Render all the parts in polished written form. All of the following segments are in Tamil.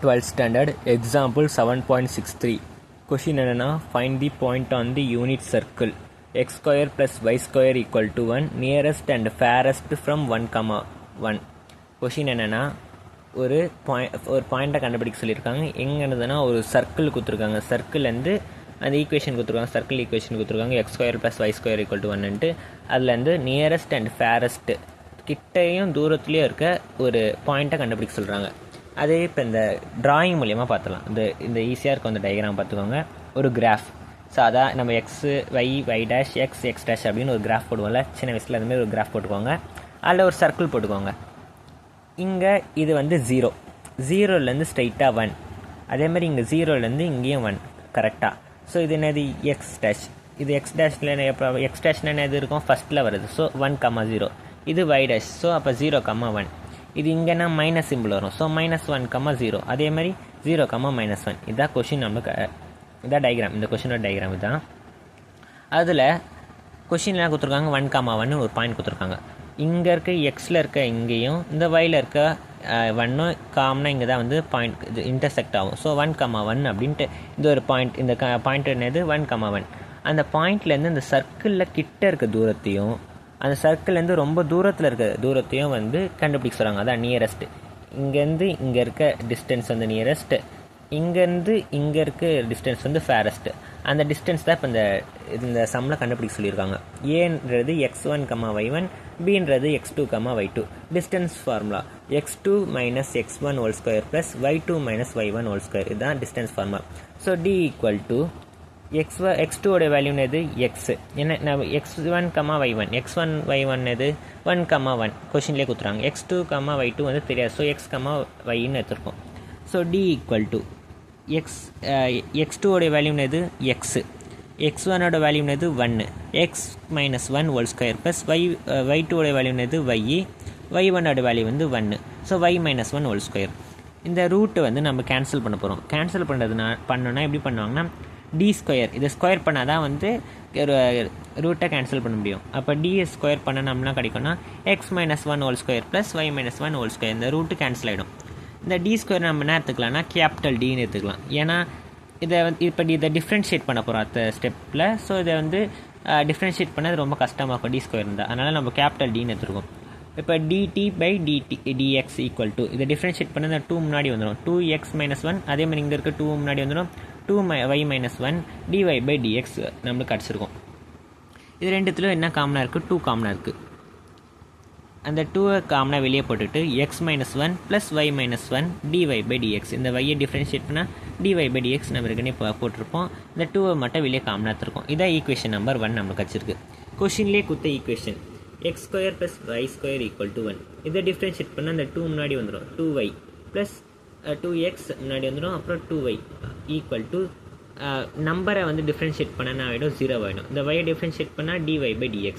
12th standard example 7.63 question என்னன்னா find the point on the unit circle x square plus y square equal to 1 nearest and farthest from 1, question என்னன்னா ஒரு பாயிண்ட்டை கண்டுபிடிக்க சொல்லியிருக்காங்க. எங்கேருந்துன்னா ஒரு சர்க்கிள் கொடுத்துருக்காங்க. சர்க்கிள்லேருந்து அந்த ஈக்குவேஷன் கொடுத்துருக்காங்க. சர்க்கிள் ஈக்குவேஷன் கொடுத்துருக்காங்க x square plus y square equal to 1ன்ட்டு. அதுலேருந்து நியரஸ்ட் அண்ட் ஃபேரஸ்ட்டு கிட்டையும் தூரத்துலேயும் இருக்க ஒரு பாயிண்ட்டை கண்டுபிடிக்க சொல்கிறாங்க. அதே இப்போ இந்த ட்ராயிங் மூலியமாக பார்த்துலாம். இந்த ஈஸியாக இருக்கும் அந்த டயக்ராம் பார்த்துக்கோங்க. ஒரு கிராஃப். ஸோ அதான் நம்ம x y dash x dash அப்படின்னு ஒரு கிராஃப் போடுவோம்ல, சின்ன வயசில் அதுமாதிரி ஒரு கிராஃப் போட்டுக்கோங்க. அதில் ஒரு சர்க்கிள் போட்டுக்கோங்க. இங்கே இது வந்து 0லேருந்து ஸ்ட்ரைட்டாக 1, அதேமாதிரி இங்கே 0லேருந்து இங்கேயும் 1 கரெக்டாக. ஸோ இது என்னது எக்ஸ் டேஷ். இது எக்ஸ் டேஷில் எப்போ எக்ஸ் டேஷ்னா என்ன இது இருக்கும் ஃபஸ்ட்டில் வருது. ஸோ 1,0. இது ஒய் டேஷ். ஸோ அப்போ 0,1. இது இங்கேனா மைனஸ் சிம்பிள் வரும். ஸோ -1,0. அதே மாதிரி 0,-1. இதுதான் கொஷின் நம்மளுக்கு. இதான் டயக்ராம். இந்த கொஷினோட டயக்ராம் இதுதான். அதில் கொஷின்லாம் கொடுத்துருக்காங்க 1,1 ஒரு பாயிண்ட் கொடுத்துருக்காங்க. இங்கே இருக்க எக்ஸில் இருக்க இங்கேயும் இந்த ஒயில் இருக்க 1 காமனாக இங்கே தான் வந்து பாயிண்ட் இது இன்டர்செக்ட் ஆகும். ஸோ 1,1 அப்படின்ட்டு இந்த ஒரு பாயிண்ட். இந்த பாயிண்ட் என்னது 1,1. அந்த பாயிண்ட்லேருந்து இந்த சர்க்கிளில் கிட்ட இருக்க தூரத்தையும் அந்த சர்க்கிள்லேருந்து ரொம்ப தூரத்தில் இருக்க தூரத்தையும் வந்து கண்டுபிடிக்க சொல்கிறாங்க. அதான் நியரஸ்ட்டு. இங்கேருந்து இங்கே இருக்க டிஸ்டன்ஸ் வந்து நியரஸ்ட்டு, இங்கேருந்து இங்கே இருக்க டிஸ்டன்ஸ் வந்து ஃபேரஸ்ட்டு. அந்த டிஸ்டன்ஸ் தான் இப்போ இந்த சம்மில் கண்டுபிடிக்க சொல்லியிருக்காங்க. ஏன்றது x1, y1, பின்றது x2, y2. Distance formula x2 - x1 whole square plus y2 - y1 whole square. இதுதான் distance formula. So d equal to x2 value எது எக்ஸ். என்ன x1, y1. x1, y1 எது 1,1 கொஷின்லேயே கொடுத்துறாங்க. x2, y2 வந்து தெரியாது. ஸோ x, yன்னு எடுத்துருக்கோம். So d equal to x2 value எது எக்ஸ், x1 வேல்யூ எது 1, x - 1 whole square plus y2 value எது y1 வேல்யூ வந்து 1. So y - 1 whole square. இந்த ரூட்டை வந்து நம்ம கேன்சல் பண்ண போகிறோம். கேன்சல் பண்ணோன்னா எப்படி பண்ணுவாங்கன்னா டி ஸ்கொயர். இதை ஸ்கொயர் பண்ணால் தான் வந்து ஒரு ரூட்டை கேன்சல் பண்ண முடியும். அப்போ டியை ஸ்கொயர் பண்ண நம்மளாம் கிடைக்கும்னா x - 1 whole square plus y - 1 whole square. இந்த ரூட்டு கேன்சல் ஆகிடும். இந்த டி ஸ்கொயர் நம்ம என்ன எடுத்துக்கலாம்னா கேபிட்டல் டின்னு எடுத்துக்கலாம். ஏன்னா இதை டிஃப்ரென்ஷியேட் பண்ண போகிறோம் அடுத்த ஸ்டெப்பில். ஸோ இதை வந்து டிஃப்ரென்ஷியேட் பண்ணது ரொம்ப கஷ்டமாக இருக்கும் டி ஸ்கொயர் இருந்தால். அதனால் நம்ம கேபிட்டல் டின்னு எடுத்துருக்கோம். இப்போ dx ஈக்குவல் டு இதை டிஃப்ரென்ஷியேட் பண்ண இந்த 2 முன்னாடி வந்துடும். 2x - 1 அதே மாதிரி இங்கே இருக்க 2 முன்னாடி வந்துடும். 2y - 1 dy/dx நம்மளுக்கு கிடச்சிருக்கும். இது ரெண்டுத்துலையும் என்ன காமனாக இருக்குது 2 காமனாக இருக்குது. அந்த 2 காமனாக வெளியே போட்டுட்டு x - 1 ப்ளஸ் y - 1 dy/dx. இந்த y டிஃப்ரென்ஷியேட் பண்ணால் dy/dx நம்ம ஏற்கனவே போட்டிருப்போம். இந்த 2 மட்டும் வெளியே காமனாக எடுத்துருக்கோம். இதான் ஈக்குவேஷன் நம்பர் 1 நம்மளுக்கு கிடச்சிருக்கு. கொஷின்லேயே கொடுத்த equation x square plus y square equal to 1. இதை டிஃப்ரென்ஷியேட் பண்ணால் அந்த 2 முன்னாடி வந்துடும். 2y ப்ளஸ் 2x முன்னாடி வந்துடும். அப்புறம் 2y ஈக்குவல் டு நம்பரை வந்து டிஃப்ரென்ஷியேட் பண்ணால் ஆகிடும் 0 ஆகிடும். இந்த y டிஃப்ரென்ஷியேட் பண்ணால் dy/dx.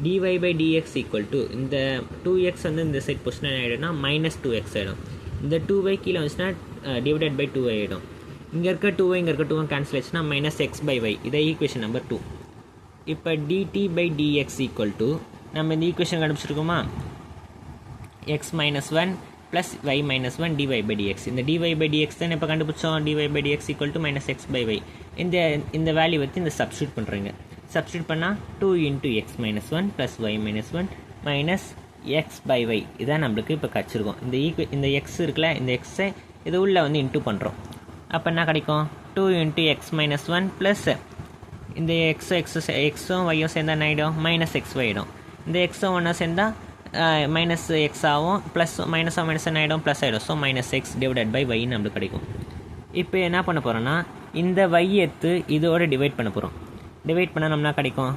dy/dx ஈக்குவல் டு இந்த 2x வந்து இந்த சைட் பொசிஷன் ஆகிடும்னா -2x ஆகிடும். இந்த 2y கீழே வந்துச்சுன்னா /2 ஆகிடும். இங்கே இருக்க 2y இங்கே இருக்க 2 கேன்சல் ஆச்சுன்னா -x/y. இதை ஈக்குவேஷன் நம்பர் 2. இப்போ dt/dx ஈக்குவல் டு நம்ம இந்த equation கண்டுபிடிச்சிருக்கோமா x - 1 plus y - 1 dy/dx. இந்த dy/dx தான் இப்போ கண்டுபிடிச்சோம். dy/dx equal to -x/y. இந்த வேல்யூ வச்சு இந்த சப்ஸ்டியூட் பண்ணுறீங்க. சப்ஸ்டியூட் பண்ணால் 2 × x - 1 plus y - 1 minus x/y. இதான் நம்மளுக்கு இப்போ கிடச்சிருக்கோம். இந்த எக்ஸ் இருக்குல்ல, இந்த எக்ஸை இது உள்ளே வந்து இன்ட்டு பண்ணுறோம். அப்போ என்ன கிடைக்கும் 2 × x - 1 ப்ளஸ் இந்த எக்ஸும் ஒய்யும் சேர்ந்தால் என்ன ஆகிடும் -xy ஆகிடும். இந்த எக்ஸும் ஒன்றா சேர்ந்தால் -x ஆகும். ப்ளஸ் மைனஸ் என்ன ஆகிடும் ப்ளஸ் ஆகிடும். ஸோ -x/y நம்மளுக்கு கிடைக்கும். இப்போ என்ன பண்ண போகிறோன்னா இந்த y எடுத்து இதோட டிவைட் பண்ண போகிறோம். டிவைட் பண்ணால் நம்மளா கிடைக்கும்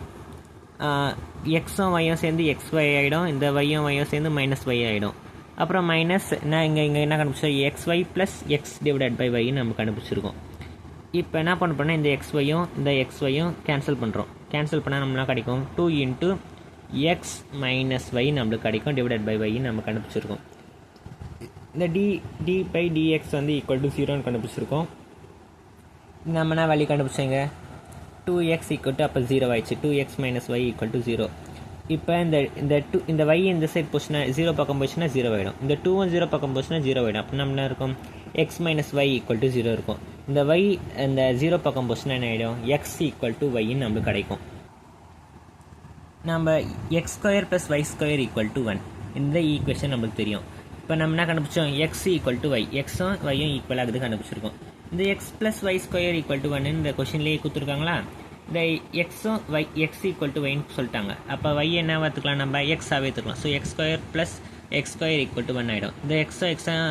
எக்ஸும் ஒய்யும் சேர்ந்து xy ஆகிடும். இந்த ஒய்யும் சேர்ந்து -y ஆகிடும். அப்புறம் மைனஸ் இங்கே என்ன கண்டுபிடிச்சோம் xy ப்ளஸ் x/y நம்ம கண்டுபிடிச்சிருக்கோம். இப்போ என்ன பண்ண போனால் இந்த xyயும் கேன்சல் பண்ணுறோம். கேன்சல் பண்ணால் நம்மளாம் கிடைக்கும் 2 × x - y நம்மளுக்கு கிடைக்கும் /y நம்ம கண்டுபிடிச்சிருக்கோம். இந்த d/dx வந்து ஈக்குவல் டு 0ன்னு கண்டுபிடிச்சிருக்கோம். நம்ம என்ன வேல்யூ கண்டுபிடிச்சோங்க 2x ஈக்குவல் டு அப்போ 0 ஆயிடுச்சு. 2x - y equal to 0. இப்போ இந்த y இந்த சைட் போச்சுன்னா 0 பக்கம் போச்சுன்னா 0 ஆகிடும். இந்த 2 0 பக்கம் போச்சுன்னா 0 ஆகிடும். அப்போ நம்ம என்ன இருக்கும், x minus y equal to 0 இருக்கும். இந்த y இந்த 0 பக்கம் போச்சுன்னா என்ன ஆகிடும், x ஈக்குவல் டு yன்னு நம்மளுக்கு கிடைக்கும். நம்ம x square plus y square equal to 1 இந்த ஈக்குவேஷன் நம்மளுக்கு தெரியும். இப்போ நம்ம என்ன கண்டுபிடிச்சோம், x ஈக்குவல் டு y, எக்ஸும் yயும் ஈக்குவல் ஆகுது கண்டுபிடிச்சிருக்கோம். இந்த x plus y square equal to 1 இந்த கொஷின்லேயே கொடுத்துருக்காங்களா, இந்த எக்ஸும் எக்ஸ் ஈக்குவல் டு ஒய்ன்னு சொல்லிட்டாங்க. அப்போ y என்ன பார்த்துக்கலாம், நம்ம எக்ஸாகவே எடுத்துக்கலாம். So X square plus X square equal to 1 ஆகிடும். இந்த எக்ஸும்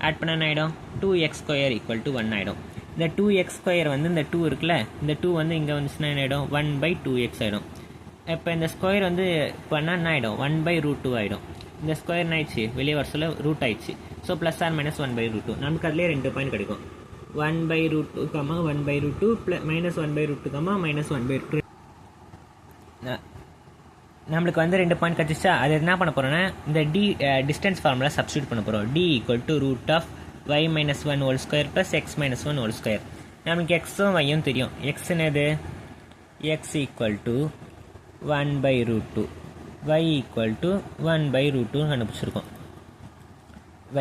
ஆட் பண்ண என்ன ஆகிடும், 2x ஸ்கொயர் ஈக்குவல் டு 1 ஆகிடும். இந்த 2x ஸ்கொயர் வந்து இந்த 2 இருக்குல்ல, இந்த 2 வந்து இங்கே வந்துச்சுன்னா என்ன ஆகிடும், 1/2x ஆகிடும். இப்போ இந்த ஸ்கொயர் வந்து பண்ணால் என்ன ஆகிடும், 1/√2 ஆகிடும். இந்த ஸ்கொயர் என்ன ஆயிடுச்சு, வெளியே வர சொல்ல ரூட் ஆயிடுச்சு. ஸோ ப்ளஸ் ஆர் மைனஸ் 1/√2 நமக்கு அதிலே 2 பாயிண்ட் கிடைக்கும். 1/√2, 1/√2 மைனஸ் 1/√2, மைனஸ் 1/2. நம்மளுக்கு வந்து 2 பாயிண்ட் கிடச்சிச்சா, அது என்ன பண்ண போகிறோன்னா இந்த டிஸ்டன்ஸ் ஃபார்முலா சப்ஸ்டியூட் பண்ண போகிறோம். d equal to root of y minus 1 whole square plus x minus 1 whole square. நமக்கு எக்ஸும் yயும் தெரியும். எக்ஸ் என்னது, x equal to 1/√2, y equal to 1/√2 கண்டுபிடிச்சிருக்கோம்.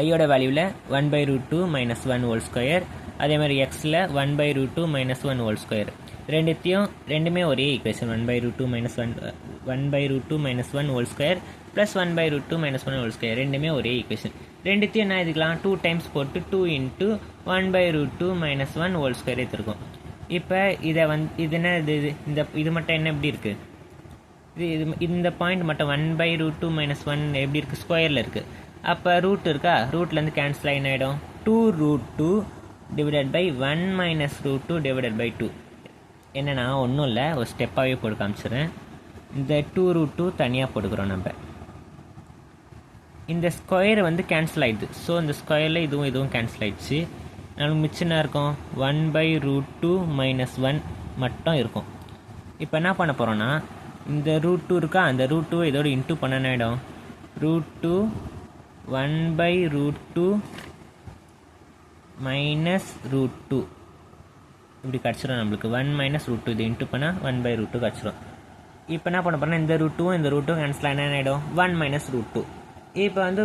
yயோட வேல்யூவில் 1/√2 மைனஸ் 1 ஹோல் ஸ்கொயர், அதே மாதிரி எக்ஸில் 1/√2 மைனஸ் 1 ஹோல் ஸ்கொயர். ரெண்டுமே ஒரே equation. 1/√2 minus 1 whole square plus 1/√2 minus 1 whole square ரெண்டுமே ஒரே ஈக்குவேஷன். ரெண்டுத்தையும் என்ன எழுதிக்கலாம், 2 டைம்ஸ் போட்டு 2 இன்ட்டு 1/√2 மைனஸ் 1 ஹோல் ஸ்கொயர் எடுத்துருக்கோம். இப்போ இதை இது என்ன, இது மட்டும் என்ன எப்படி இருக்குது, இந்த பாயிண்ட் மட்டும் 1/√2 மைனஸ் 1 எப்படி இருக்குது, ஸ்கொயரில் இருக்குது. அப்போ ரூட் இருக்கா, ரூட்லேருந்து கேன்சல் ஆகி ஆகிடும், 2√2 divided by 1 minus √2 divided by 2. என்னென்னா ஒன்றும் இல்லை, ஒரு ஸ்டெப்பாகவே போட்டு காமிச்சிடுறேன். இந்த 2√2 தனியாக போட்டுக்கிறோம் நம்ம. இந்த ஸ்கொயர் வந்து கேன்சல் ஆகிடுது. ஸோ இந்த ஸ்கொயரில் இதுவும் கேன்சல் ஆகிடுச்சு. நமக்கு மிச்சம் இருக்கும் 1/√2 மைனஸ் 1 மட்டும் இருக்கும். இப்போ என்ன பண்ண போகிறோன்னா, இந்த √2 இருக்கா, அந்த √2 இதோட இன்ட்டு பண்ண ஆகிடும், √2 1/√2 மைனஸ் √2 இப்படி கிடச்சிரும் நம்மளுக்கு. 1 மைனஸ் √2 இது இன்ட்டு பண்ணால் 1/√2 கிடச்சிரும். இப்போ என்ன பண்ண போகிறோன்னா, இந்த √2 கேன்சல் ஆனால் என்ன ஆகிடும், 1 மைனஸ் √2. இப்போ வந்து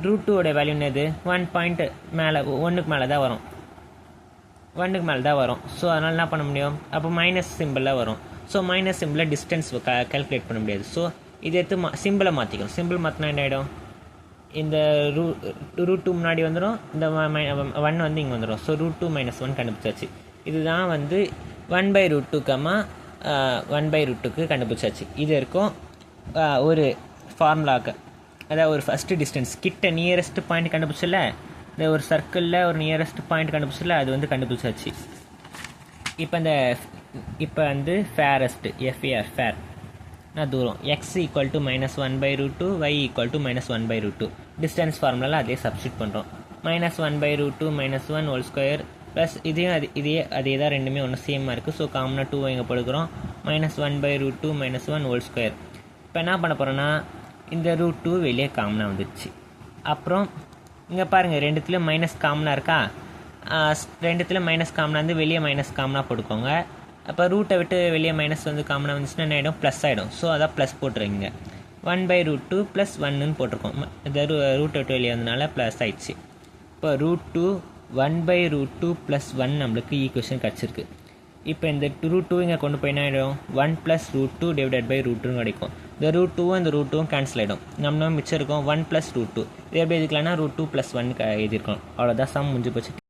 √2ஓட வேல்யூ என்னது, 1 பாயிண்ட் மேலே, 1க்கு மேலே தான் வரும், 1க்கு மேலே தான் வரும். ஸோ அதனால் என்ன பண்ண முடியும், அப்போ மைனஸ் சிம்பிளாக வரும். ஸோ மைனஸ் சிம்பிளாக டிஸ்டன்ஸ் கால்குலேட் பண்ண முடியாது. ஸோ இதை எடுத்து சிம்பிளை மாற்றிக்கணும். சிம்பிள் மாற்றினா என்ன ஆகிடும், இந்த √2 முன்னாடி வந்துடும், இந்த 1 வந்து இங்கே வந்துடும். ஸோ √2 மைனஸ் 1 கண்டுபிடிச்சாச்சு. இதுதான் வந்து 1/√2, 1/√2க்கு கண்டுபிடிச்சாச்சு. இது இருக்கும் ஒரு ஃபார்முலாக்கு, அதாவது ஒரு ஃபஸ்ட்டு டிஸ்டன்ஸ் கிட்ட நியரஸ்ட் பாயிண்ட் கண்டுபிடிச்சல, இந்த ஒரு சர்க்கிளில் ஒரு நியரஸ்ட் பாயிண்ட் கண்டுபிடிச்சல, அது வந்து கண்டுபிடிச்சாச்சு. இப்போ வந்து ஃபேரஸ்ட், FAR ஃபேர் தூரம், x equal to minus 1/√2, y equal to minus 1/√2. Distance ஃபார்முலாவில் அதே சப்ஸ்டியூட் பண்ணுறோம். Minus 1/√2 minus 1 whole square plus அதே தான், ரெண்டுமே ஒன்று சேமாக இருக்குது. ஸோ காமனாக 2 இங்கே போடுக்கிறோம், மைனஸ் 1/√2 மைனஸ் 1 ஹோல் ஸ்கொயர். இப்போ என்ன பண்ண போகிறோன்னா, இந்த √2 வெளியே காமனாக வந்துடுச்சு. அப்புறம் இங்கே பாருங்கள், ரெண்டுத்துலேயும் மைனஸ் காமனாக இருக்கா, ரெண்டுத்துலேயும் மைனஸ் காமனாக வந்து வெளியே மைனஸ் காமனாக போட்டுக்கோங்க. அப்போ ரூட்டை விட்டு வெளியே மைனஸ் வந்து காமனாக வந்துச்சுன்னா என்ன ஆகிடும், ப்ளஸ் ஆகிடும். ஸோ அதான் ப்ளஸ் போட்டுருங்க. 1/√2 ப்ளஸ் 1ன்னு போட்டிருக்கோம். இந்த ரூட்டை விட்டு வெளியே வந்தனால ப்ளஸ் ஆயிடுச்சு. இப்போ √2 1/√2 ப்ளஸ் 1 நம்மளுக்கு ஈக்குவேஷன் கிடச்சிருக்கு. இப்போ இந்த √2 இங்கே கொண்டு போய் என்ன ஆகிடும், 1 + √2 டிவைடட் பை √2 கிடைக்கும். இந்த √2 இந்த √2 கேன்சல் ஆகிடும். நம்ம மிச்சம் இருக்கும் 1 + √2. இது எப்படி எழுதிக்கலாம்னா √2 + 1 எழுதியிருக்கோம். அவ்வளோதான், சம் முடிஞ்சு போச்சு.